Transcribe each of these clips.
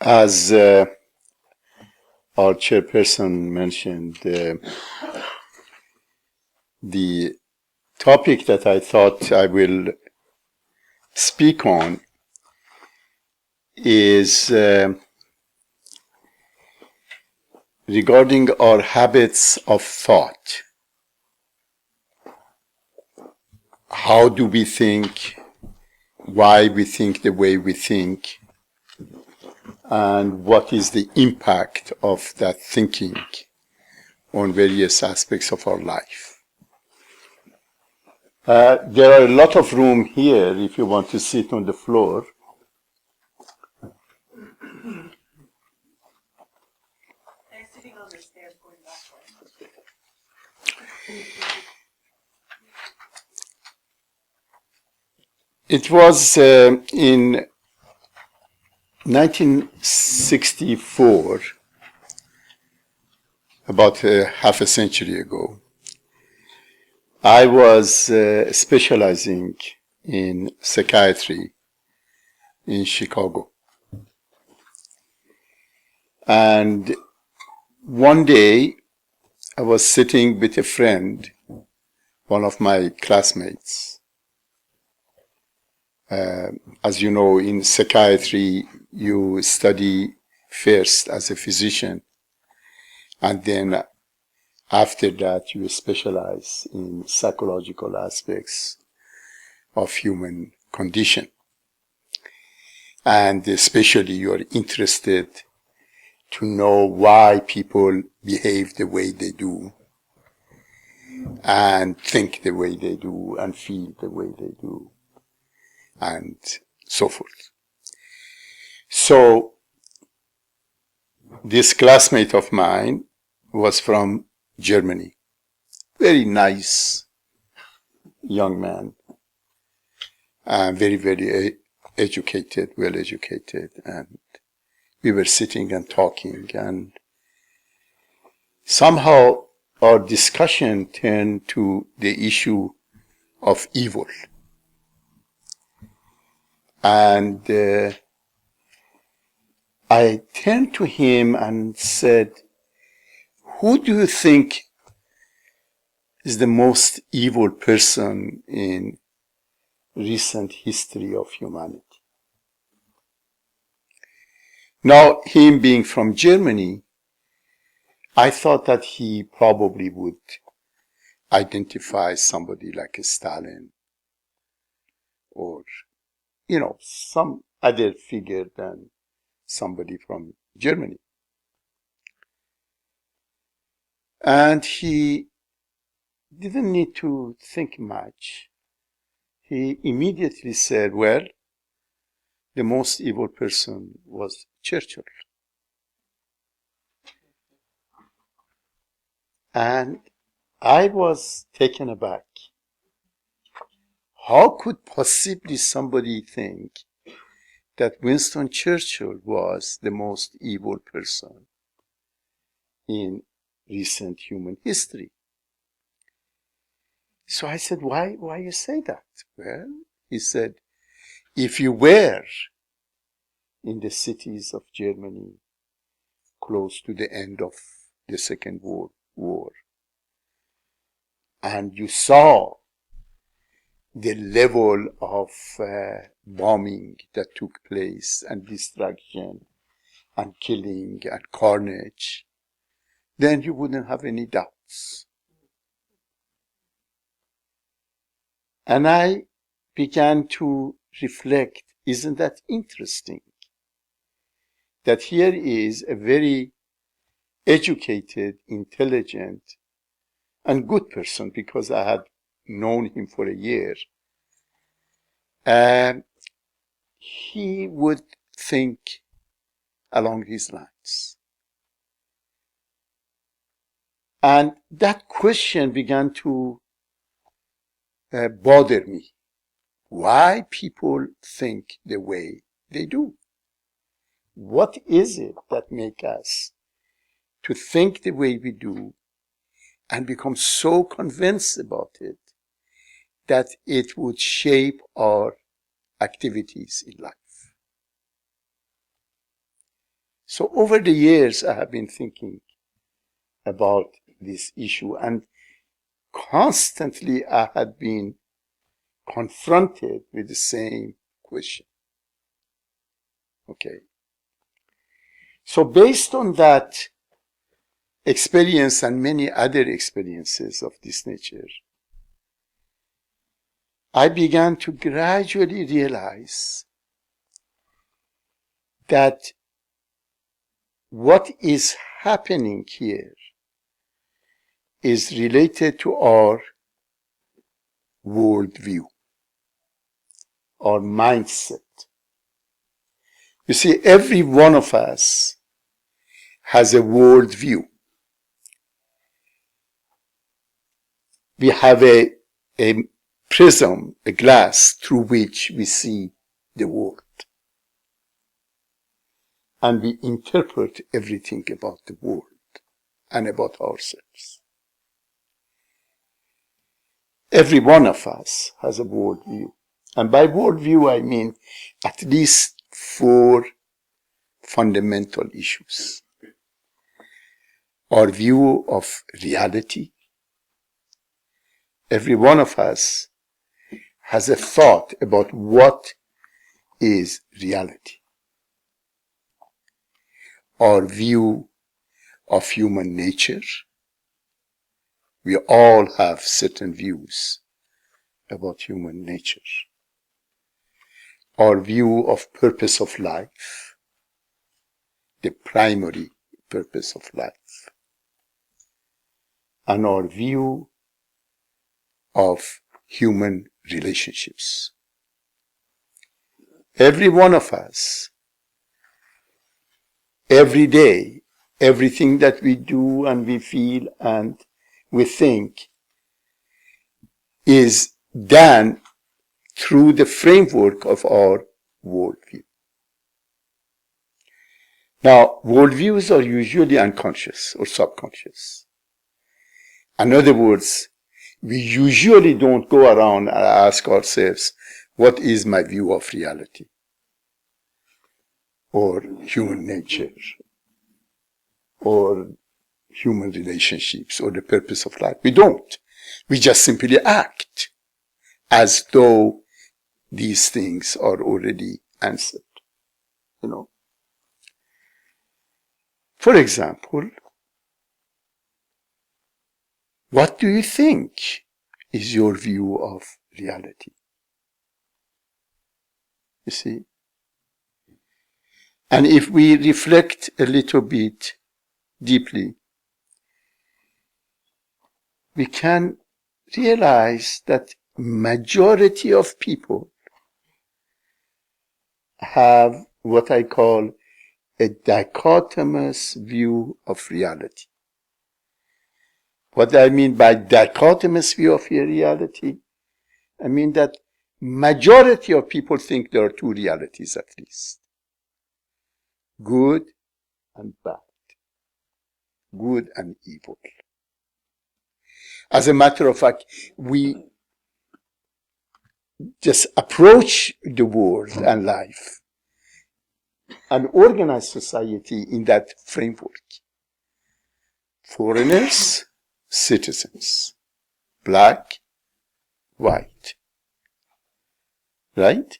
As our chairperson mentioned, the topic that I thought I will speak on is regarding our habits of thought. How do we think? Why we think the way we think? And what is the impact of that thinking on various aspects of our life? There are a lot of room here if you want to sit on the floor. They're sitting on the stairs going backwards. It was in 1964, about half a century ago. I was specializing in psychiatry in Chicago. And one day I was sitting with a friend, one of my classmates. As you know, in psychiatry, you study first as a physician, and then after that, you specialize in psychological aspects of human condition. And especially you're interested to know why people behave the way they do, and think the way they do, and feel the way they do, and so forth. So, this classmate of mine was from Germany. Very nice young man. Very, very educated, well educated. And we were sitting and talking, and somehow our discussion turned to the issue of evil. And I turned to him and said, who do you think is the most evil person in recent history of humanity? Now, him being from Germany, I thought that he probably would identify somebody like Stalin or, some other figure than somebody from Germany. And he didn't need to think much. He immediately said, well, the most evil person was Churchill. And I was taken aback. How could possibly somebody think that Winston Churchill was the most evil person in recent human history? So I said, why you say that? Well, he said, if you were in the cities of Germany close to the end of the Second World War, and you saw the level of bombing that took place, and destruction, and killing, and carnage, then you wouldn't have any doubts. And I began to reflect, isn't that interesting? That here is a very educated, intelligent, and good person, because I had known him for a year. He would think along these lines. And that question began to bother me. Why people think the way they do? What is it that makes us to think the way we do and become so convinced about it that it would shape our activities in life? So over the years, I have been thinking about this issue, and constantly I had been confronted with the same question. Okay. So based on that experience and many other experiences of this nature, I began to gradually realize that what is happening here is related to our worldview, our mindset. You see, every one of us has a worldview. We have a prism, a glass through which we see the world. And we interpret everything about the world and about ourselves. Every one of us has a worldview. And by worldview, I mean at least 4 fundamental issues. Our view of reality. Every one of us has a thought about what is reality. Our view of human nature. We all have certain views about human nature. Our view of purpose of life, the primary purpose of life, and our view of human relationships. Every one of us, every day, everything that we do and we feel and we think is done through the framework of our worldview. Now, worldviews are usually unconscious or subconscious. In other words, we usually don't go around and ask ourselves, what is my view of reality? Or human nature? Or human relationships? Or the purpose of life? We don't. We just simply act as though these things are already answered. You know. For example, what do you think is your view of reality? You see? And if we reflect a little bit deeply, we can realize that majority of people have what I call a dichotomous view of reality. What I mean by dichotomous view of reality, I mean that majority of people think there are 2 realities at least. Good and bad. Good and evil. As a matter of fact, we just approach the world and life and organize society in that framework. Foreigners, citizens. Black, white. Right?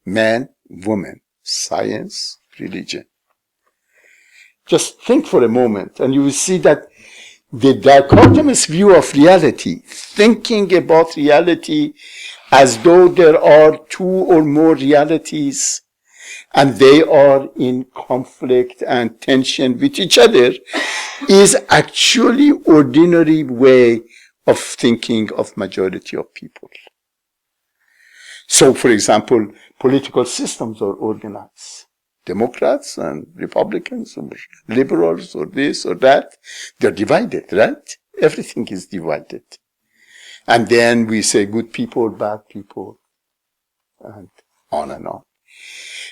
Man, woman. Science, religion. Just think for a moment and you will see that the dichotomous view of reality, thinking about reality as though there are 2 or more realities and they are in conflict and tension with each other, is actually ordinary way of thinking of majority of people. So, for example, political systems are organized. Democrats and Republicans or liberals or this or that, they're divided, right? Everything is divided. And then we say good people, bad people, and on and on.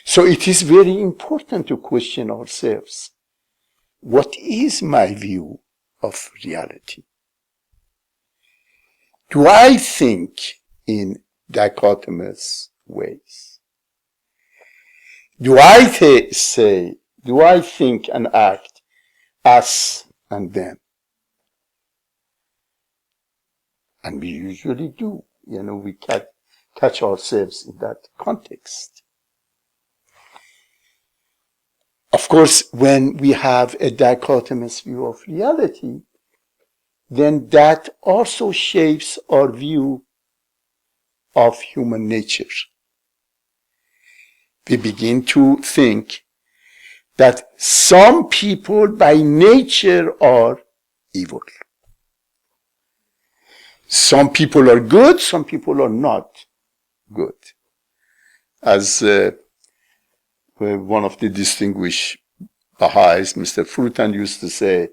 So it is very important to question ourselves. What is my view of reality? Do I think in dichotomous ways? Do I say Do I think and act us and them? And we usually do. We catch ourselves in that context. Of course, when we have a dichotomous view of reality, then that also shapes our view of human nature. We begin to think that some people by nature are evil. Some people are good, some people are not good. As one of the distinguished Baha'is, Mr. Frutan, used to say,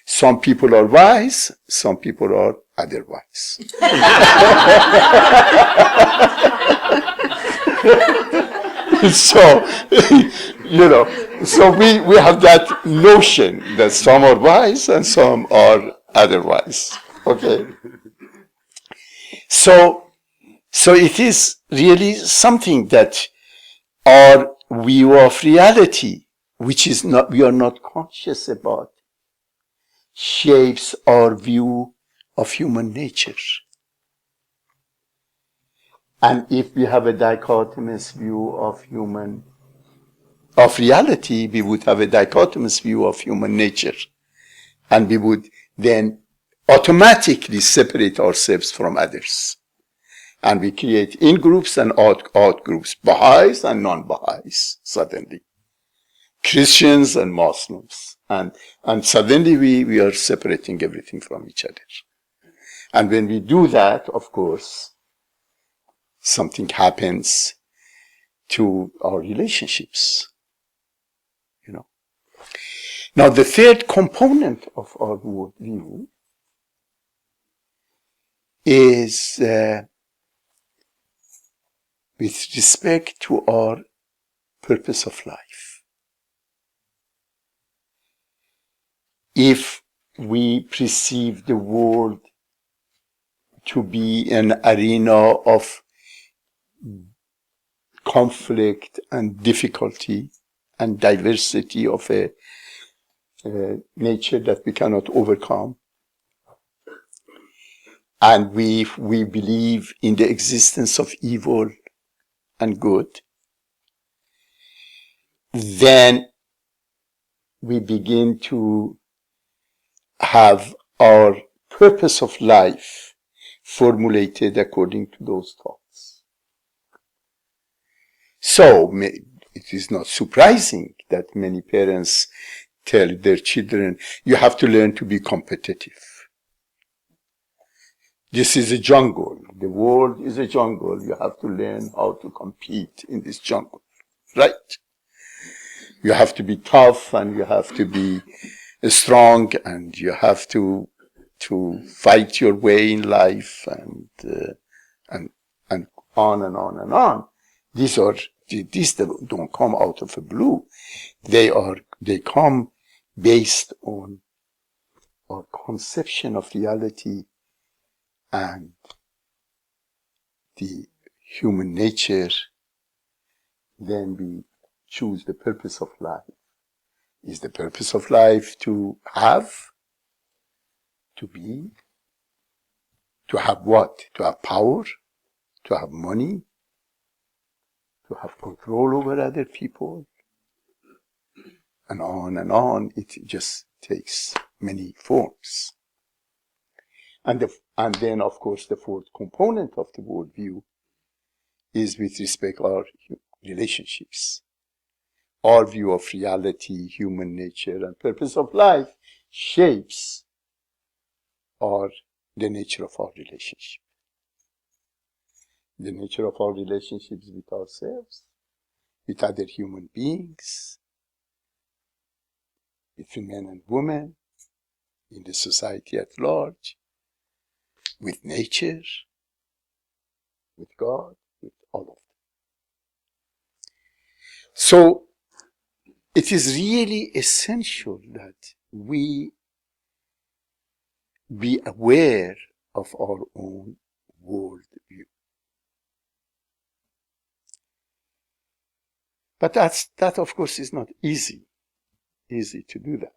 some people are wise, some people are otherwise. So, so we have that notion that some are wise and some are otherwise. Okay? So it is really something that our view of reality, which is not, we are not conscious about, shapes our view of human nature. And if we have a dichotomous view of reality, we would have a dichotomous view of human nature. And we would then automatically separate ourselves from others. And we create in-groups and out-groups, Baha'is and non-Baha'is, suddenly. Christians and Muslims. And suddenly we are separating everything from each other. And when we do that, of course, something happens to our relationships. Now, the third component of our worldview is with respect to our purpose of life. If we perceive the world to be an arena of conflict and difficulty and diversity of a nature that we cannot overcome, and we believe in the existence of evil and good, then we begin to have our purpose of life formulated according to those thoughts. So it is not surprising that many parents tell their children, you have to learn to be competitive. This is a jungle. The world is a jungle. You have to learn how to compete in this jungle. Right? You have to be tough and you have to be strong and you have to fight your way in life and on and on and on. These don't come out of the blue. They come based on our conception of reality and the human nature. Then we choose the purpose of life. Is the purpose of life to have? To be? To have what? To have power? To have money? To have control over other people? And on and on. It just takes many forms. And then, of course, the fourth component of the worldview is with respect to our relationships. Our view of reality, human nature, and purpose of life shapes the nature of our relationship. The nature of our relationships with ourselves, with other human beings, between men and women, in the society at large, with nature, with God, with all of them. So, it is really essential that we be aware of our own worldview. But that, of course, is not easy. easy to do that,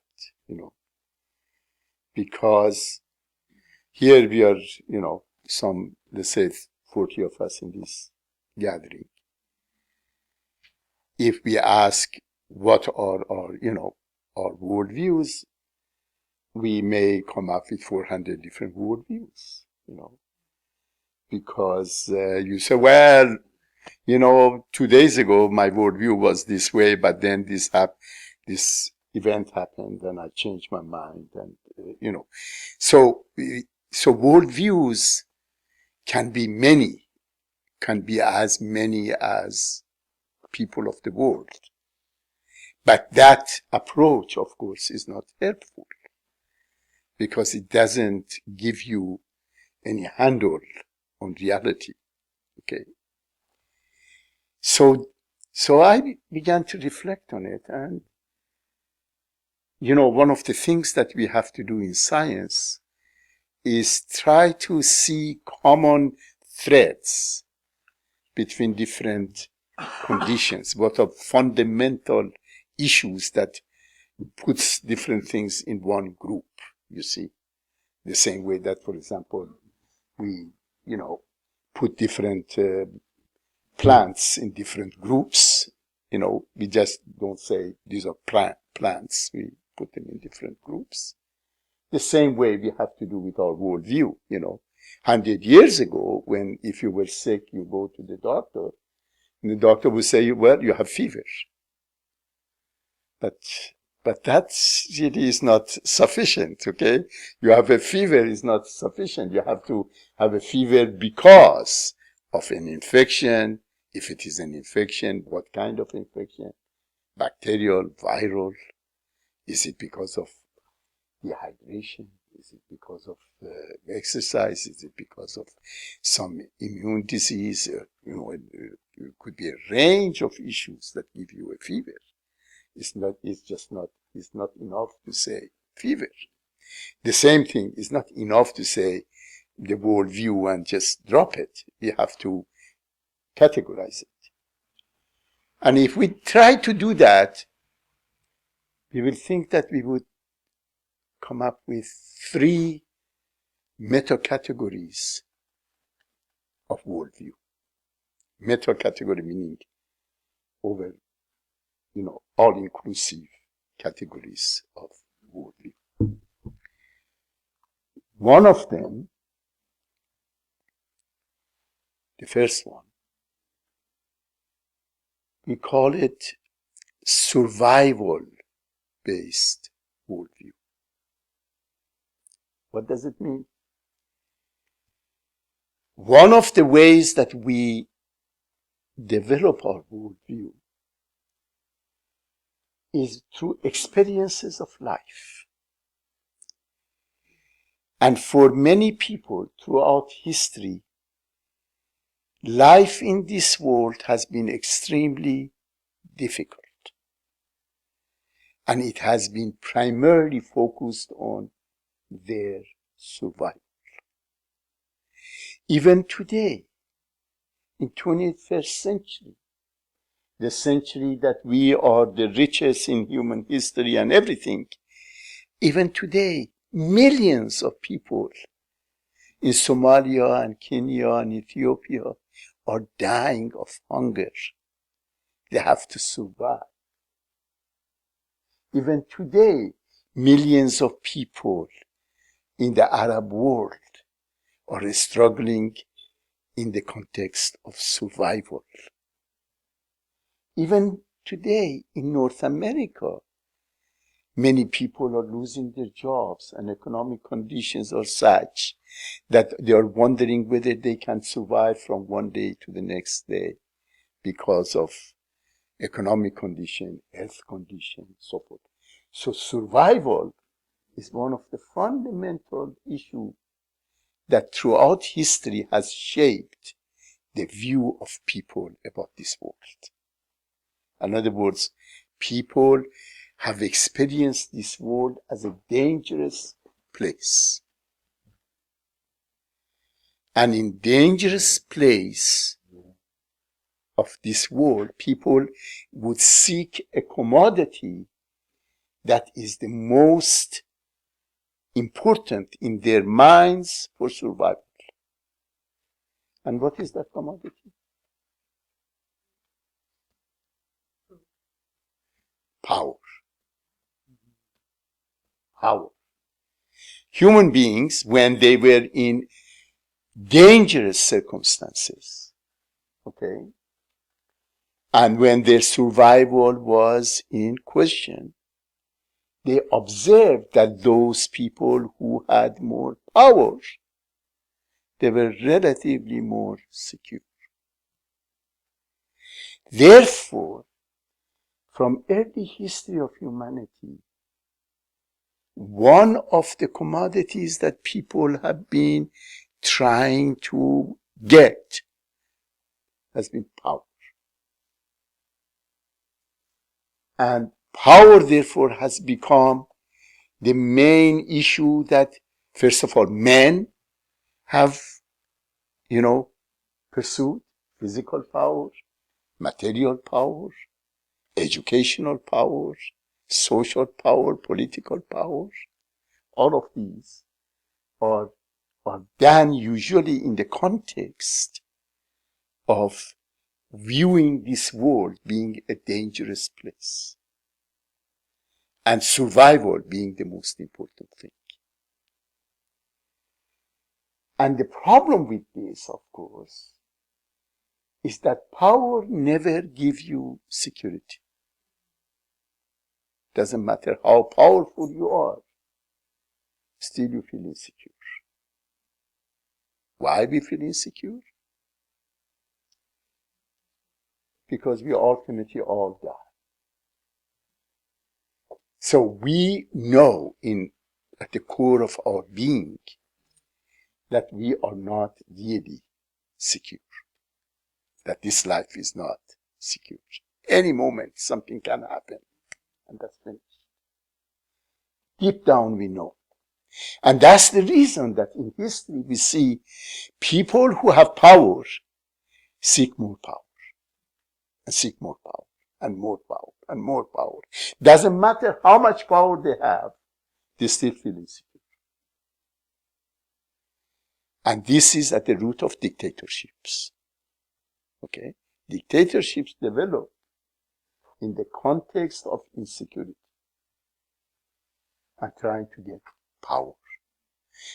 because here we are, some, let's say 40 of us in this gathering. If we ask what are our, our worldviews, we may come up with 400 different worldviews, because you say, well, 2 days ago my worldview was this way, but then this event happened and I changed my mind, and so worldviews can be as many as people of the world. But that approach, of course, is not helpful, because it doesn't give you any handle on reality. Okay. So I began to reflect on it, and one of the things that we have to do in science is try to see common threads between different conditions, what are fundamental issues that puts different things in one group, you see. The same way that, for example, we, put different plants in different groups. We just don't say these are plants. We put them in different groups. The same way we have to do with our worldview. 100 years ago, when if you were sick, you go to the doctor, and the doctor would say, well, you have fever. But that really is not sufficient, okay? You have a fever is not sufficient. You have to have a fever because of an infection. If it is an infection, what kind of infection? Bacterial, viral? Is it because of dehydration? Is it because of exercise? Is it because of some immune disease? It could be a range of issues that give you a fever. It's not enough to say fever. The same thing is not enough to say the worldview and just drop it. We have to categorize it. And if we try to do that, we will think that we would come up with 3 meta-categories of worldview. Meta-category meaning over, all-inclusive categories of worldview. One of them, the first one, we call it survival-based worldview. What does it mean? One of the ways that we develop our worldview is through experiences of life. And for many people throughout history, life in this world has been extremely difficult. And it has been primarily focused on their survival. Even today, in 21st century, the century that we are the richest in human history and everything, even today, millions of people in Somalia and Kenya and Ethiopia are dying of hunger. They have to survive. Even today, millions of people in the Arab world are struggling in the context of survival. Even today in North America, many people are losing their jobs and economic conditions are such that they are wondering whether they can survive from one day to the next day because of economic condition, health condition, so forth. So survival is one of the fundamental issues that throughout history has shaped the view of people about this world. In other words, people have experienced this world as a dangerous place. And in dangerous place of this world, people would seek a commodity that is the most important in their minds for survival. And what is that commodity? Power. Power. Human beings, when they were in dangerous circumstances, okay, and when their survival was in question, they observed that those people who had more power, they were relatively more secure. Therefore, from early history of humanity, one of the commodities that people have been trying to get has been power. And power, therefore, has become the main issue that, first of all, men have, pursued: physical power, material power, educational power, social power, political power. All of these are done usually in the context of viewing this world being a dangerous place and survival being the most important thing. And the problem with this, of course, is that power never gives you security. Doesn't matter how powerful you are, still you feel insecure. Why we feel insecure? Because we ultimately all die. So we know at the core of our being that we are not really secure, that this life is not secure. Any moment something can happen, and that's finished. Deep down we know. And that's the reason that in history we see people who have power seek more power, and seek more power, and more power, and more power. Doesn't matter how much power they have, they still feel insecure. And this is at the root of dictatorships. Okay? Dictatorships develop in the context of insecurity and trying to get power.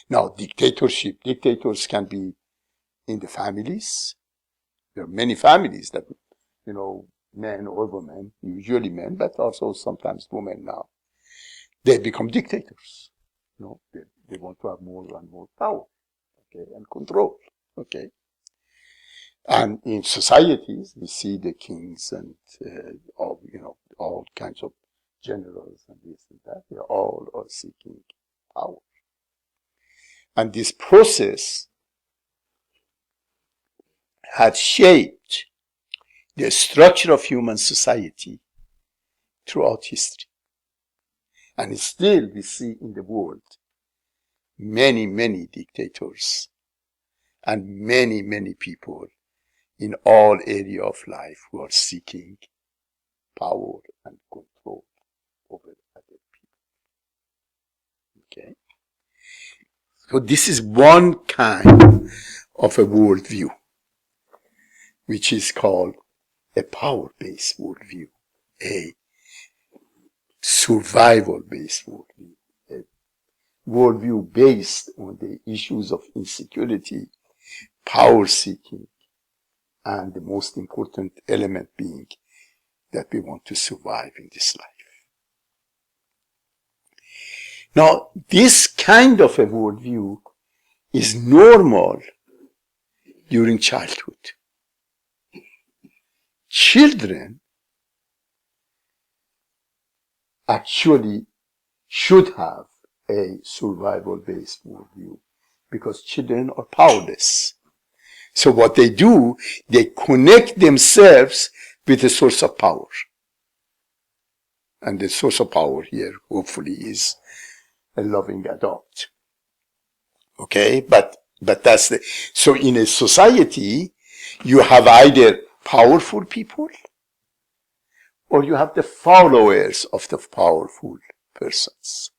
Now, dictators can be in the families. There are many families that, men or women, usually men, but also sometimes women now, they become dictators. They want to have more and more power, okay, and control, okay. And in societies, we see the kings and all kinds of generals and this and that. They all are seeking power. And this process had shaped the structure of human society throughout history. And still we see in the world many, many dictators and many, many people in all areas of life who are seeking power and control over other people. Okay? So this is one kind of a worldview, which is called a power-based worldview, a survival-based worldview, a worldview based on the issues of insecurity, power-seeking, and the most important element being that we want to survive in this life. Now, this kind of a worldview is normal during childhood. Children actually should have a survival-based worldview because children are powerless. So what they do, they connect themselves with a source of power. And the source of power here, hopefully, is a loving adult. Okay? But that's so in a society, you have either powerful people or you have the followers of the powerful persons.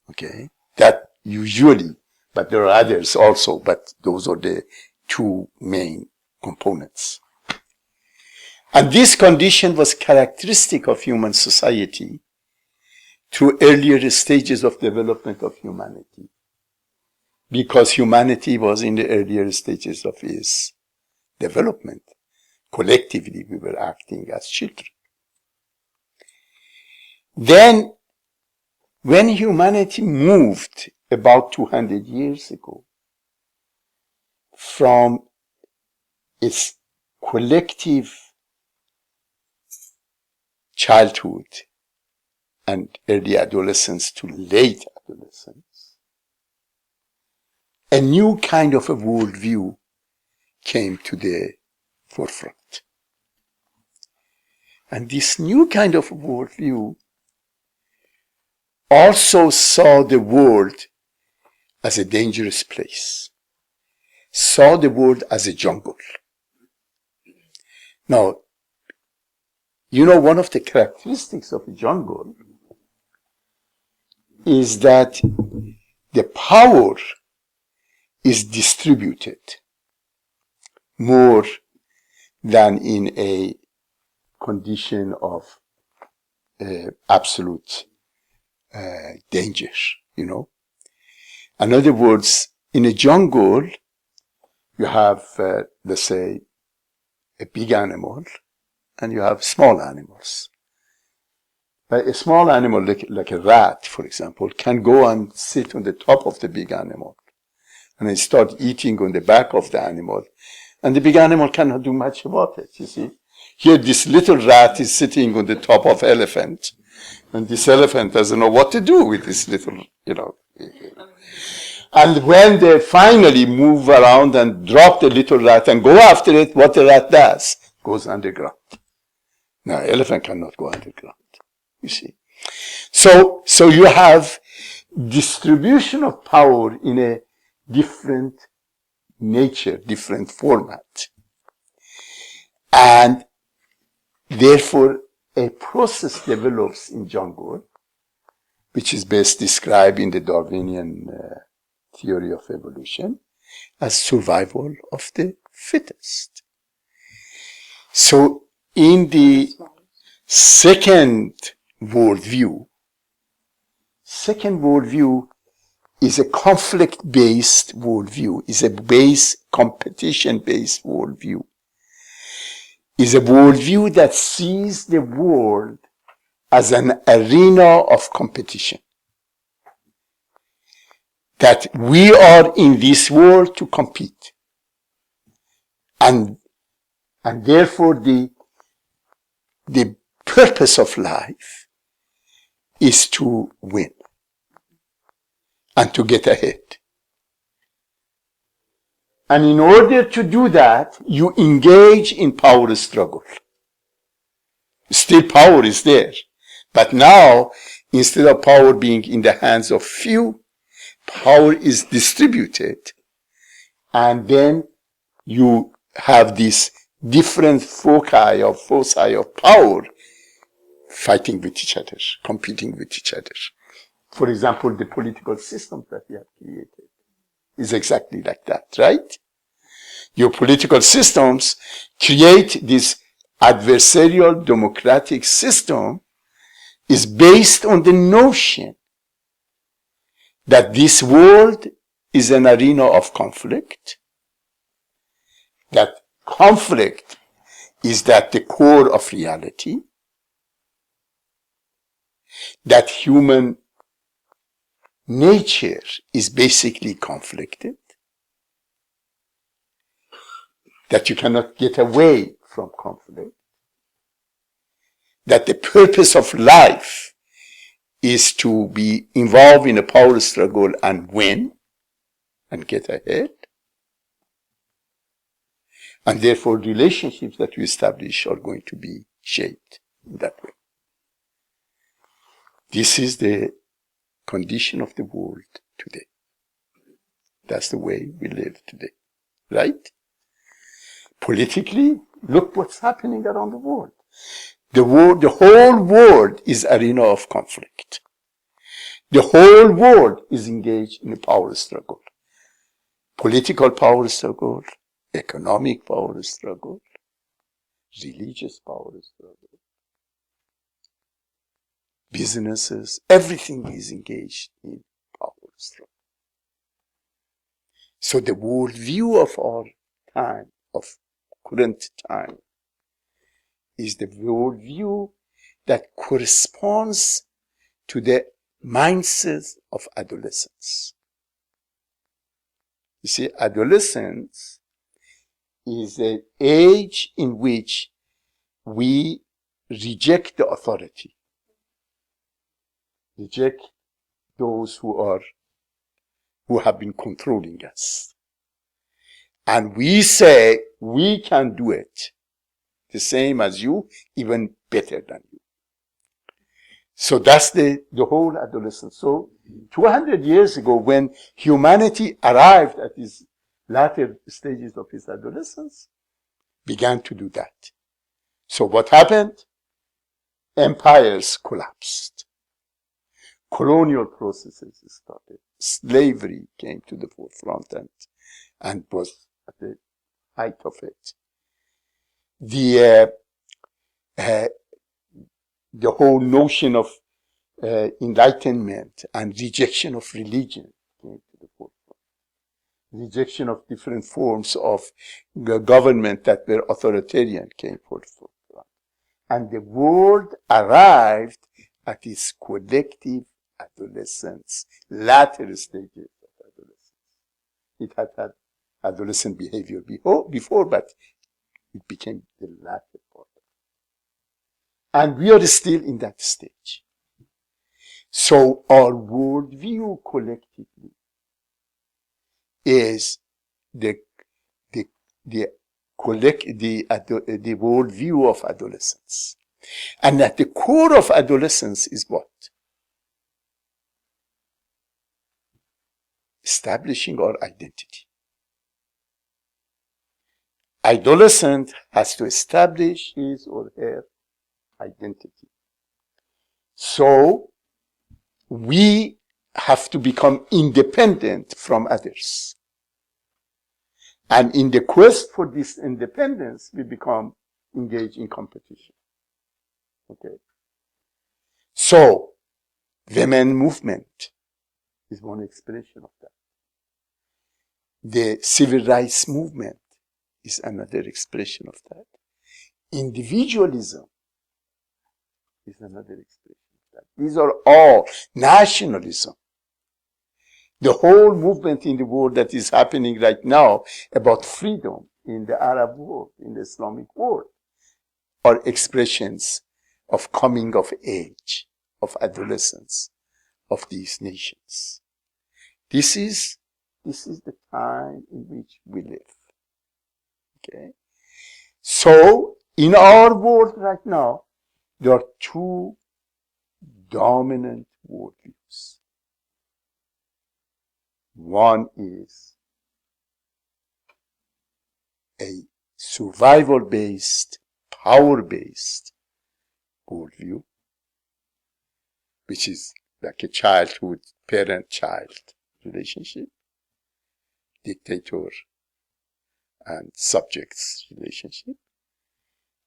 Okay? That usually, but there are others also, but those are the two main components. And this condition was characteristic of human society through earlier stages of development of humanity, because humanity was in the earlier stages of its development. Collectively, we were acting as children. Then, when humanity moved about 200 years ago from its collective childhood and early adolescence to late adolescence, a new kind of a worldview came to the forefront. And this new kind of worldview also saw the world as a dangerous place, saw the world as a jungle. Now, you know, one of the characteristics of a jungle is that the power is distributed more than in a condition of absolute danger, you know. In other words, in a jungle, you have, let's say, a big animal, and you have small animals. But a small animal, like a rat, for example, can go and sit on the top of the big animal, and then start eating on the back of the animal, and the big animal cannot do much about it, you see. Here, this little rat is sitting on the top of elephant, and this elephant doesn't know what to do with this little, you know. And when they finally move around and drop the little rat and go after it, what the rat does, goes underground. Now, elephant cannot go underground, you see. So you have distribution of power in a different nature, different format. And therefore, a process develops in jungle, which is best described in the Darwinian theory of evolution as survival of the fittest. So in the second worldview is a conflict-based worldview, is a competition-based worldview, is a worldview that sees the world as an arena of competition. That we are in this world to compete. And therefore the purpose of life is to win and to get ahead. And in order to do that, you engage in power struggle. Still power is there. But now, instead of power being in the hands of few, power is distributed. And then you have these different foci of power fighting with each other, competing with each other. For example, the political system that we have created is exactly like that, right? Your political systems create this adversarial democratic system is based on the notion that this world is an arena of conflict, that conflict is at the core of reality, that human nature is basically conflicted, that you cannot get away from conflict, that the purpose of life is to be involved in a power struggle and win and get ahead. And therefore, relationships that we establish are going to be shaped in that way. This is the condition of the world today. That's the way we live today, right? Politically, look what's happening around the world. The whole world is arena of conflict. The whole world is engaged in a power struggle. Political power struggle, economic power struggle, religious power struggle, businesses, everything is engaged in power struggle. So the worldview of our time, of current time, is the worldview that corresponds to the mindset of adolescence. You see, adolescence is an age in which we reject the authority, reject those who have been controlling us. And we say, we can do it the same as you, even better than you. So that's the whole adolescence. So 200 years ago, when humanity arrived at these latter stages of its adolescence, began to do that. So what happened? Empires collapsed. Colonial processes started. Slavery came to the forefront and was at the height of it. The whole notion of enlightenment and rejection of religion came to the forefront. Rejection of different forms of government that were authoritarian came to the forefront. And the world arrived at its collective adolescence, latter stages of adolescence. It had adolescent behavior before, but it became the latter part. And we are still in that stage. So our worldview collectively is the worldview of adolescence. And at the core of adolescence is what? Establishing our identity. Adolescent has to establish his or her identity. So we have to become independent from others. And in the quest for this independence, we become engaged in competition. Okay. So, women movement is one expression of that. The civil rights movement is another expression of that. Individualism is another expression of that. These are all nationalism. The whole movement in the world that is happening right now about freedom in the Arab world, in the Islamic world, are expressions of coming of age, of adolescence of these nations. This is the time in which we live. Okay? So, in our world right now, there are two dominant worldviews. One is a survival-based, power-based worldview, which is like a childhood, parent-child relationship, dictator and subjects relationship.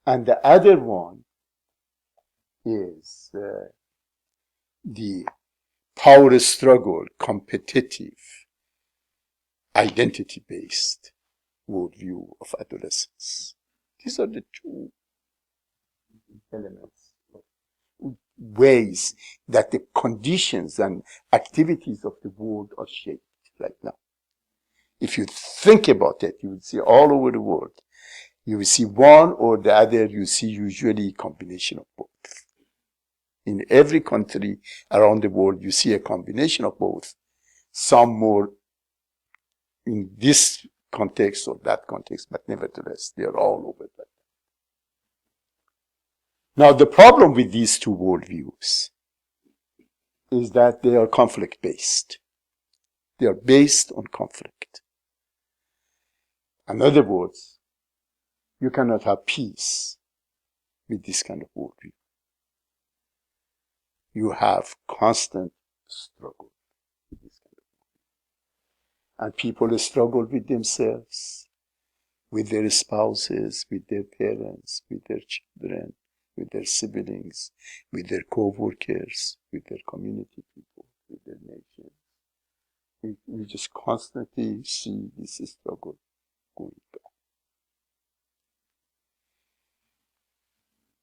And the other one is the power struggle, competitive, identity-based worldview of adolescence. These are the two elements, ways that the conditions and activities of the world are shaped right now. If you think about it, you will see all over the world, you will see one or the other, you see usually a combination of both. In every country around the world, you see a combination of both. Some more in this context or that context, but nevertheless, they are all over that. Now, the problem with these two worldviews is that they are conflict-based. They are based on conflict. In other words, you cannot have peace with this kind of worldview. You have constant struggle with this kind of worldview. And people struggle with themselves, with their spouses, with their parents, with their children, with their siblings, with their co-workers, with their community people, with their nation. We just constantly see this struggle going back.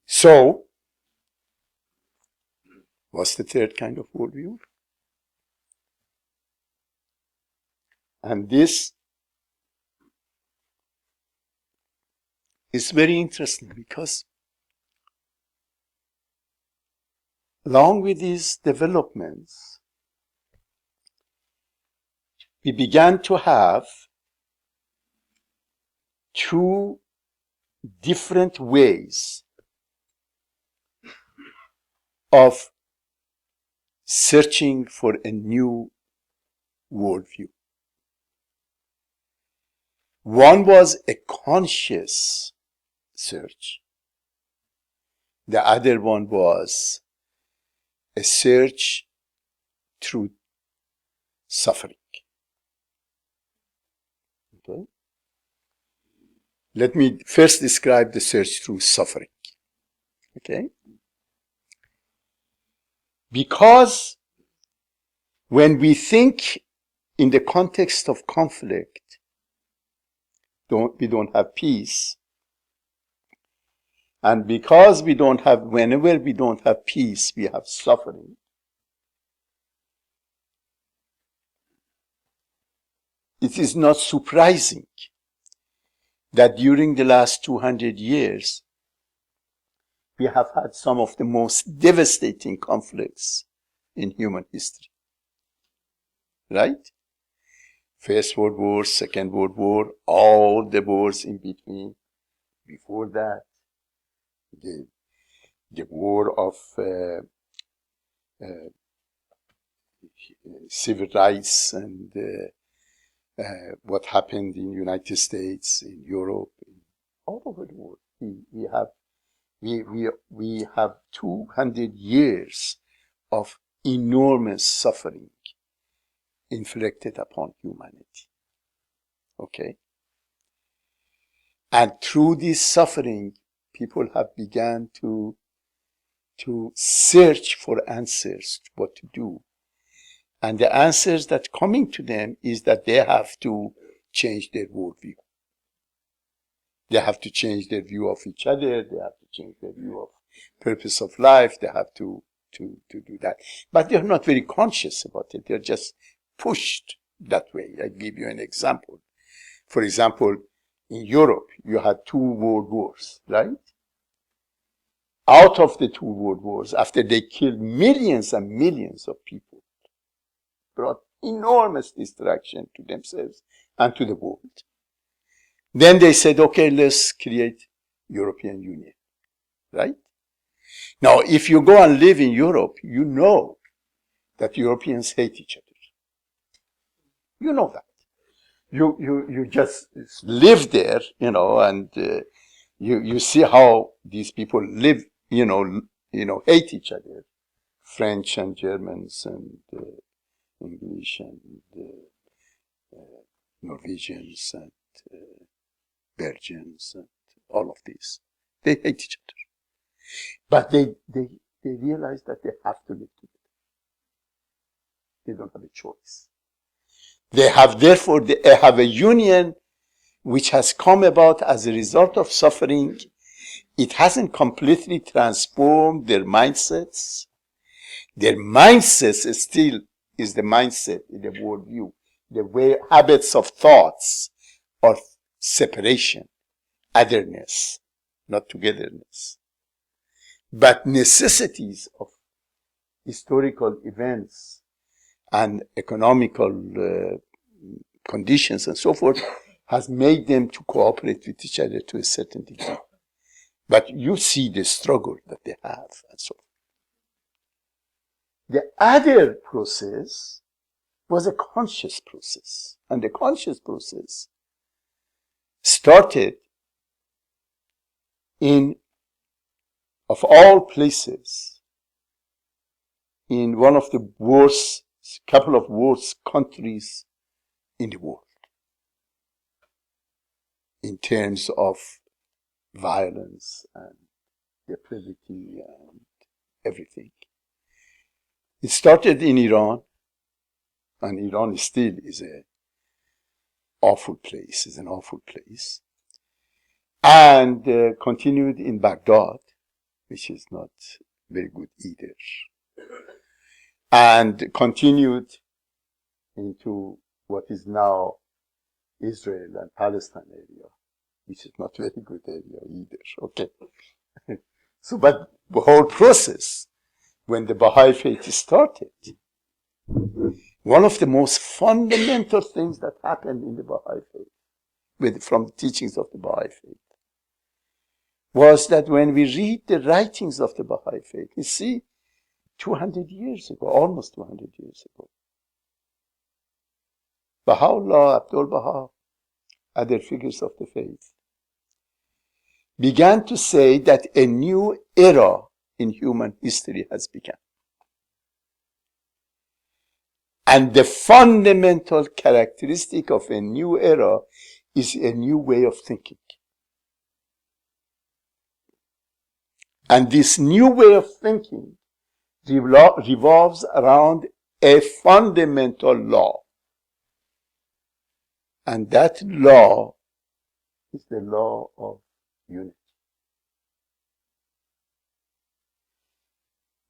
So, what's the third kind of worldview? And this is very interesting because along with these developments, we began to have two different ways of searching for a new worldview. One was a conscious search. The other one was a search through suffering. Okay? Let me first describe the search through suffering. Okay? Because when we think in the context of conflict, we don't have peace. And because whenever we don't have peace, we have suffering. It is not surprising that during the last 200 years, we have had some of the most devastating conflicts in human history. Right? First World War, Second World War, all the wars in between. Before that, the war of civil rights and what happened in the United States, in Europe, all over the world. We have 200 years of enormous suffering inflicted upon humanity. Okay? And through this suffering, people have begun to search for answers, what to do. And the answers that coming to them is that they have to change their worldview. They have to change their view of each other. They have to change their view of purpose of life. They have to do that. But they're not very conscious about it. They're just pushed that way. I give you an example. For example, in Europe, you had 2 world wars, right? Out of the 2 world wars, after they killed millions and millions of people, brought enormous destruction to themselves and to the world. Then they said, okay, let's create European Union, right? Now, if you go and live in Europe, you know that Europeans hate each other. You know that. You just live there, and you see how these people live, hate each other. French and Germans and English and Norwegians and Belgians and all of these. They hate each other. But they realize that they have to live together. They don't have a choice. They have a union which has come about as a result of suffering. It hasn't completely transformed their mindsets. Their mindsets still is the mindset in the worldview. The way habits of thoughts of separation, otherness, not togetherness. But necessities of historical events and economical conditions and so forth has made them to cooperate with each other to a certain degree. But you see the struggle that they have and so forth. The other process was a conscious process. And the conscious process started in of all places, in one of the worst, couple of worst countries in the world in terms of violence and depravity and everything. It started in Iran, and Iran still is an awful place, and continued in Baghdad, which is not very good either, and continued into what is now Israel and Palestine area, which is not very good area either. Okay. So, but the whole process, when the Baha'i faith started, one of the most fundamental things that happened in the Baha'i faith, from the teachings of the Baha'i faith, was that when we read the writings of the Baha'i faith, you see, 200 years ago, almost 200 years ago, Baha'u'llah, Abdul Baha, other figures of the faith, began to say that a new era in human history has begun. And the fundamental characteristic of a new era is a new way of thinking. And this new way of thinking revolves around a fundamental law. And that law is the law of unity.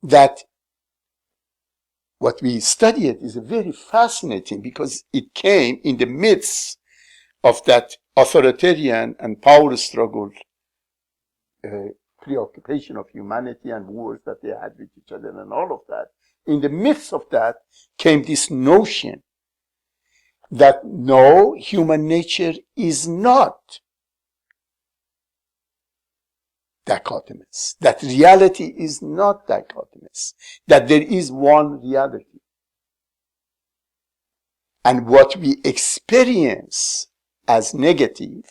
That what we studied is very fascinating because it came in the midst of that authoritarian and power struggle, preoccupation of humanity and wars that they had with each other and all of that. In the midst of that came this notion that no, human nature is not dichotomous, that reality is not dichotomous, that there is one reality. And what we experience as negative,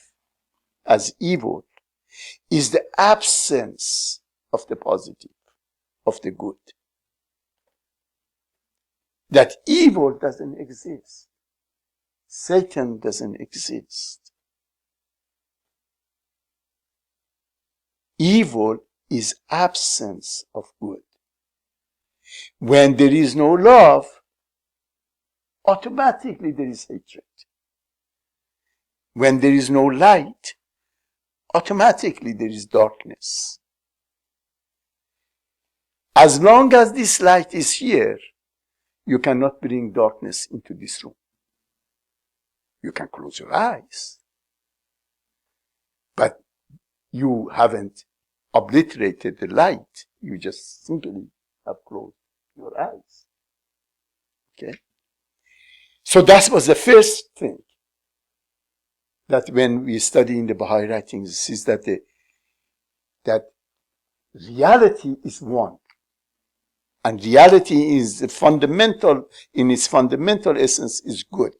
as evil, is the absence of the positive, of the good. That evil doesn't exist. Satan doesn't exist. Evil is absence of good. When there is no love, automatically there is hatred. When there is no light, automatically there is darkness. As long as this light is here, you cannot bring darkness into this room. You can close your eyes, but you haven't obliterated the light. You just simply have closed your eyes. Okay? So that was the first thing that when we study in the Baha'i writings is that that reality is one. And reality is fundamental, in its fundamental essence, is good.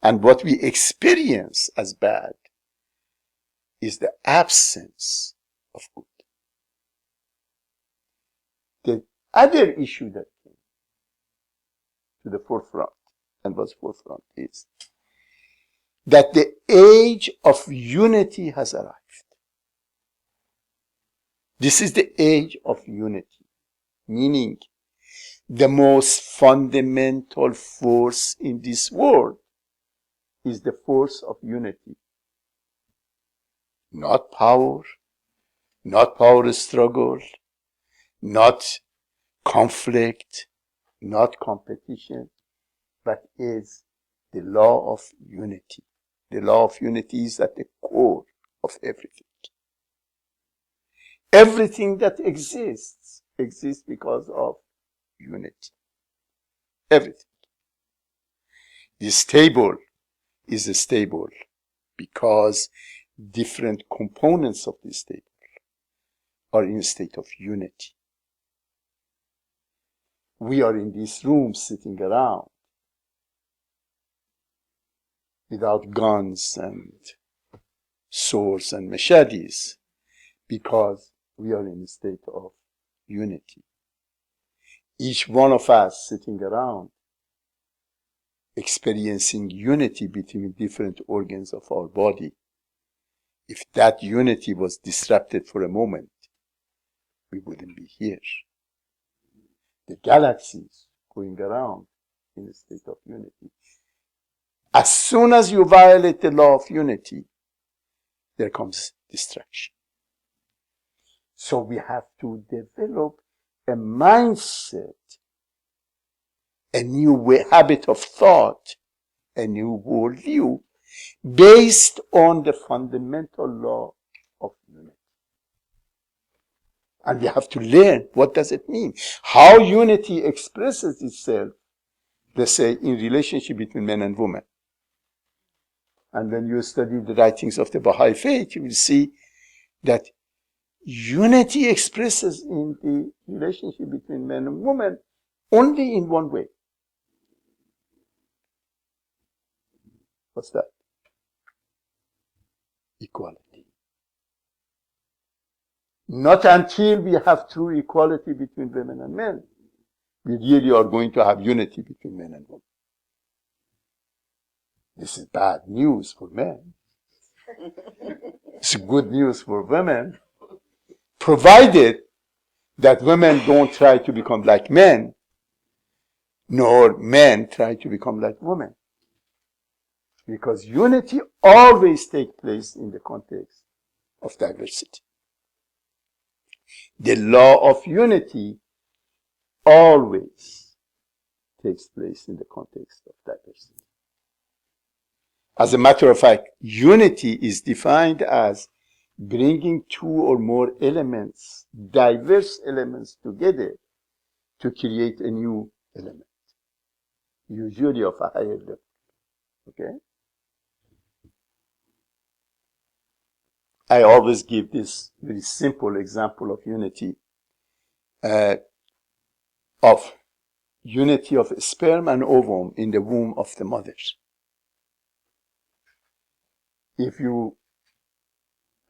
And what we experience as bad is the absence of good. The other issue that came to the forefront, and was forefront, is that the age of unity has arrived. This is the age of unity, meaning the most fundamental force in this world is the force of unity. Not power, not power struggle, not conflict, not competition, but is the law of unity. The law of unity is at the core of everything. Everything that exists because of unity. Everything. This table is stable because different components of this table are in a state of unity. We are in this room sitting around without guns and swords and machetes because we are in a state of unity. Each one of us sitting around experiencing unity between different organs of our body. If that unity was disrupted for a moment, we wouldn't be here. The galaxies going around in a state of unity. As soon as you violate the law of unity, there comes destruction. So we have to develop a mindset, a new habit of thought, a new worldview based on the fundamental law of unity. And we have to learn, what does it mean? How unity expresses itself, let's say, in relationship between men and women. And when you study the writings of the Baha'i faith, you will see that unity expresses in the relationship between men and women only in one way. What's that? Equality. Not until we have true equality between women and men, we really are going to have unity between men and women. This is bad news for men. It's good news for women, provided that women don't try to become like men, nor men try to become like women. Because unity always takes place in the context of diversity. The law of unity always takes place in the context of diversity. As a matter of fact, unity is defined as bringing two or more elements, diverse elements together to create a new element, usually of a higher level. Okay? I always give this very simple example of unity, of sperm and ovum in the womb of the mother. If you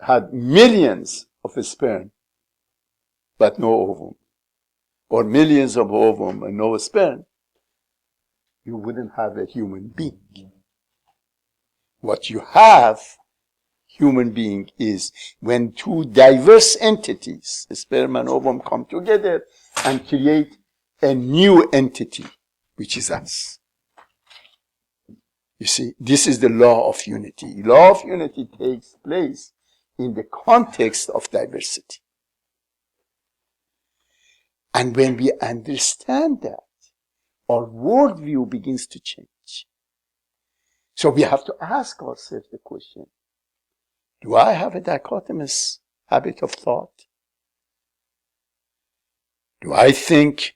had millions of sperm but no ovum, or millions of ovum and no sperm, you wouldn't have a human being. What you have, human being, is when two diverse entities, sperm and ovum, come together and create a new entity, which is us. You see, this is the law of unity. Law of unity takes place in the context of diversity. And when we understand that, our worldview begins to change. So we have to ask ourselves the question, do I have a dichotomous habit of thought? Do I think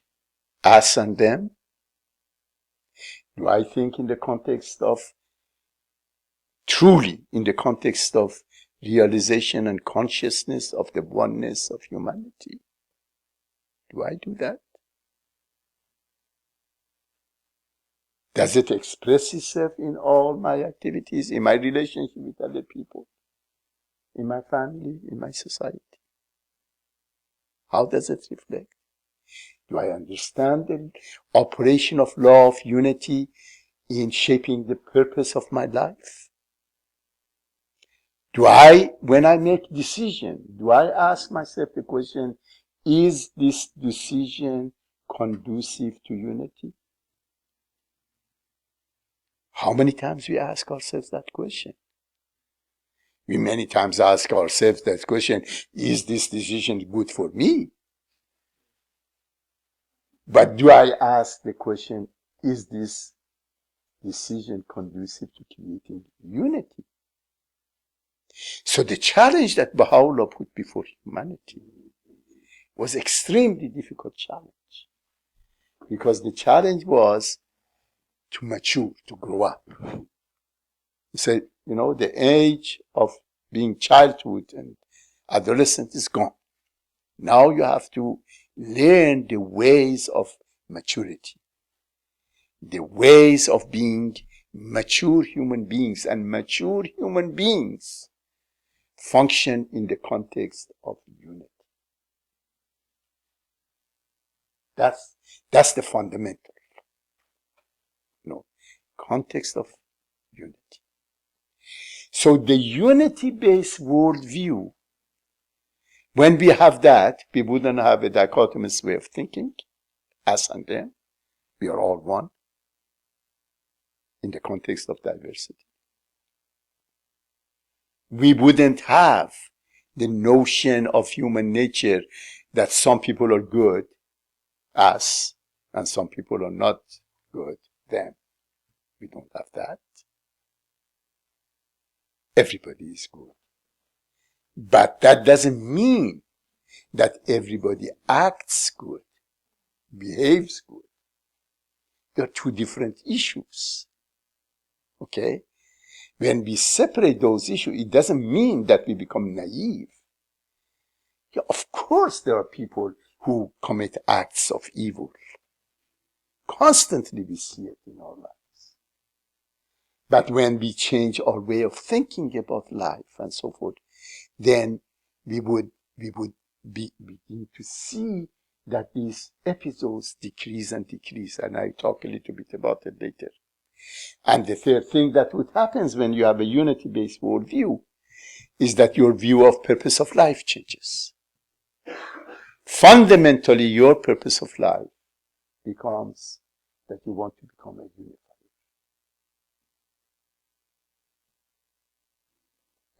us and them? Do I think in the context of, truly in the context of realization and consciousness of the oneness of humanity? Do I do that? Does it express itself in all my activities, in my relationship with other people, in my family, in my society? How does it reflect? Do I understand the operation of law of unity in shaping the purpose of my life? Do I, when I make decision, do I ask myself the question, is this decision conducive to unity? How many times we ask ourselves that question? We many times ask ourselves that question, is this decision good for me? But do I ask the question, is this decision conducive to creating unity? So the challenge that Baha'u'llah put before humanity was extremely difficult challenge. Because the challenge was to mature, to grow up. He said, the age of being childhood and adolescent is gone. Now you have to learn the ways of maturity, the ways of being mature human beings, and mature human beings function in the context of unity. That's the fundamental, context of unity. So the unity-based worldview, when we have that, we wouldn't have a dichotomous way of thinking, us and them. We are all one in the context of diversity. We wouldn't have the notion of human nature that some people are good, us, and some people are not good, them. We don't have that. Everybody is good. But that doesn't mean that everybody acts good, behaves good. There are two different issues. Okay? When we separate those issues, it doesn't mean that we become naive. Yeah, of course, there are people who commit acts of evil. Constantly we see it in our lives. But when we change our way of thinking about life and so forth, then we would begin to see that these episodes decrease and decrease. And I'll talk a little bit about it later. And the third thing that would happen when you have a unity-based worldview is that your view of purpose of life changes. Fundamentally, your purpose of life becomes that you want to become a unifier.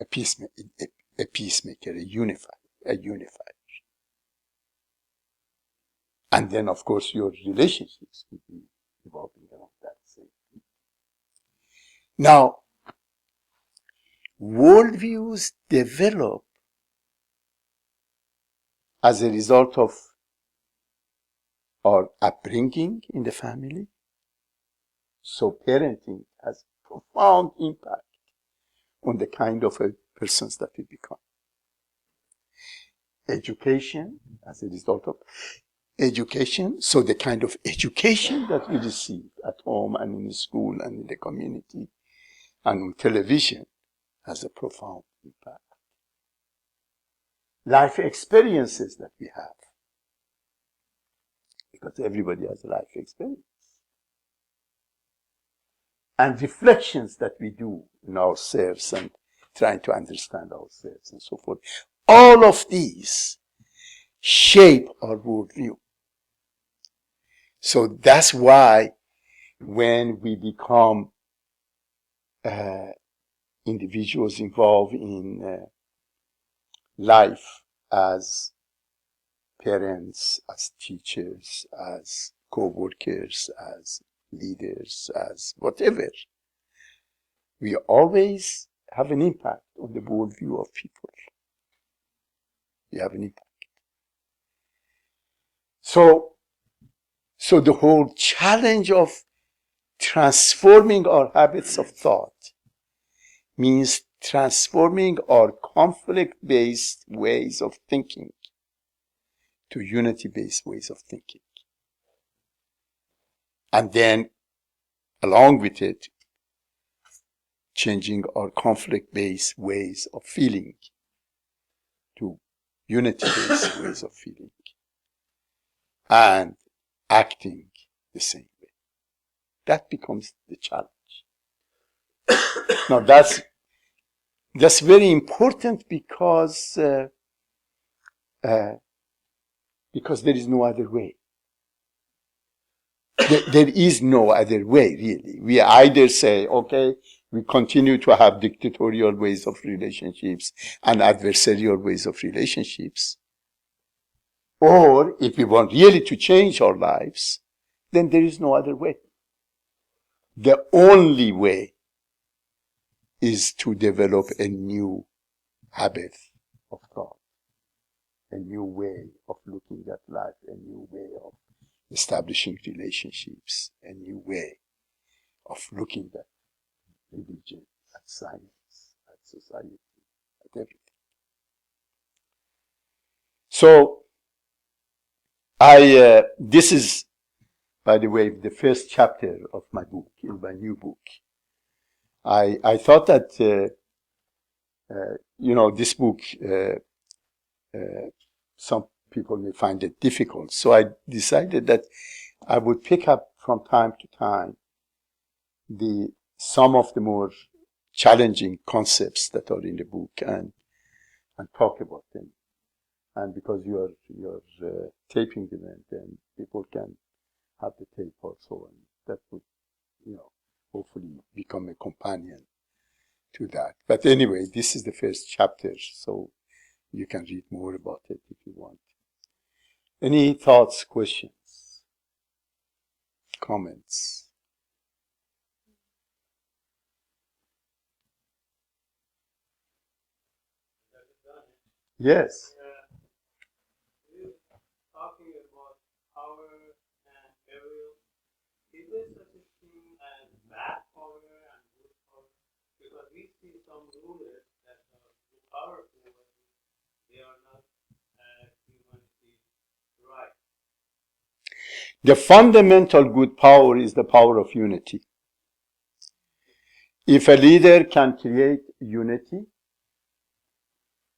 A peacemaker, a unifier. And then, of course, your relationships will be evolving around that same thing. Now, worldviews develop as a result of our upbringing in the family. So parenting has profound impact on the kind of persons that we become. Education, as a result of education, so the kind of education that we receive at home and in the school and in the community and on television has a profound impact. Life experiences that we have, because everybody has a life experience. And reflections that we do in ourselves and trying to understand ourselves and so forth. All of these shape our worldview. So that's why when we become individuals involved in life as parents, as teachers, as co-workers, as leaders, as whatever, we always have an impact on the worldview of people. We have an impact. So the whole challenge of transforming our habits of thought means transforming our conflict-based ways of thinking to unity-based ways of thinking. And then, along with it, changing our conflict-based ways of feeling to unity-based ways of feeling and acting the same way. That becomes the challenge. Now that's very important because there is no other way. There is no other way, really. We either say, okay, we continue to have dictatorial ways of relationships and adversarial ways of relationships, or if we want really to change our lives, then there is no other way. The only way is to develop a new habit of thought, a new way of looking at life, a new way of establishing relationships, a new way of looking at religion, at science, at society, at everything. So, this is, by the way, the first chapter of my book, in my new book. I thought that, this book, some people may find it difficult. So I decided that I would pick up from time to time some of the more challenging concepts that are in the book and talk about them. And because you're taping them, and then people can have the tape also, and that would, hopefully become a companion to that. But anyway, this is the first chapter, so you can read more about it if you want. Any thoughts, questions, comments? Yes. We're talking about power and burial. Is there such a thing as bad power and good power? Because we see some rulers that are too powerful and they are not humanity right. The fundamental good power is the power of unity. If a leader can create unity,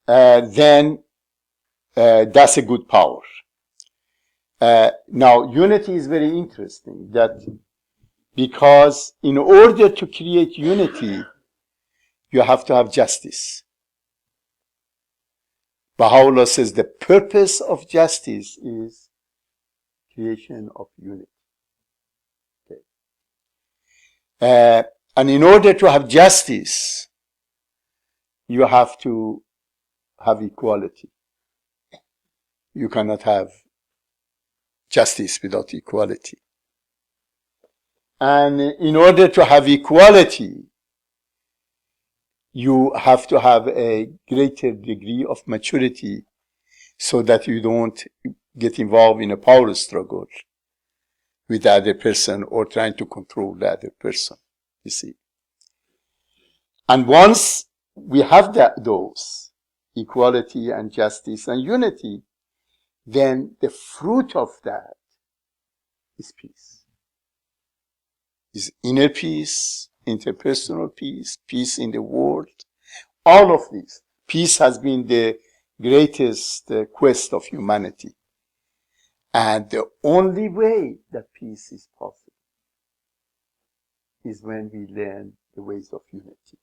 then that's a good power. Now, unity is very interesting, because in order to create unity, you have to have justice. Baha'u'llah says the purpose of justice is creation of unity. Okay. And in order to have justice, you have to have equality. You cannot have justice without equality. And in order to have equality, you have to have a greater degree of maturity so that you don't get involved in a power struggle with the other person or trying to control the other person, you see. And once we have those, equality and justice and unity, then the fruit of that is peace. Is inner peace, interpersonal peace, peace in the world. All of this. Peace has been the greatest quest of humanity. And the only way that peace is possible is when we learn the ways of unity.